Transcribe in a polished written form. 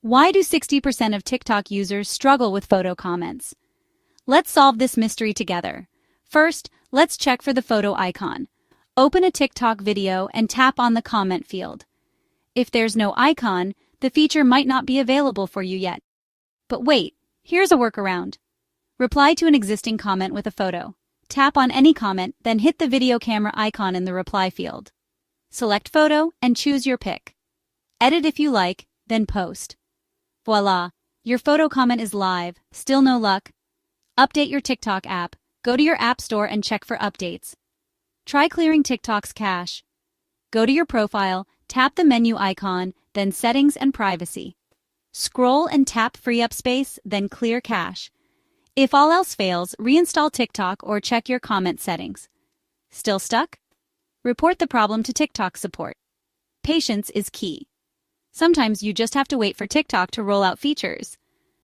Why do 60% of TikTok users struggle with photo comments? Let's solve this mystery together. First, let's check for the photo icon. Open a TikTok video and tap on the comment field. If there's no icon, the feature might not be available for you yet. But wait, here's a workaround. Reply to an existing comment with a photo. Tap on any comment, then hit the video camera icon in the reply field. Select photo and choose your pick. Edit if you like, then post. Voila, your photo comment is live. Still no luck? Update your TikTok app. Go to your app store and check for updates. Try clearing TikTok's cache. Go to your profile, tap the menu icon, then Settings and Privacy. Scroll and tap Free Up Space, then Clear Cache. If all else fails, reinstall TikTok or check your comment settings. Still stuck? Report the problem to TikTok support. Patience is key. Sometimes you just have to wait for TikTok to roll out features.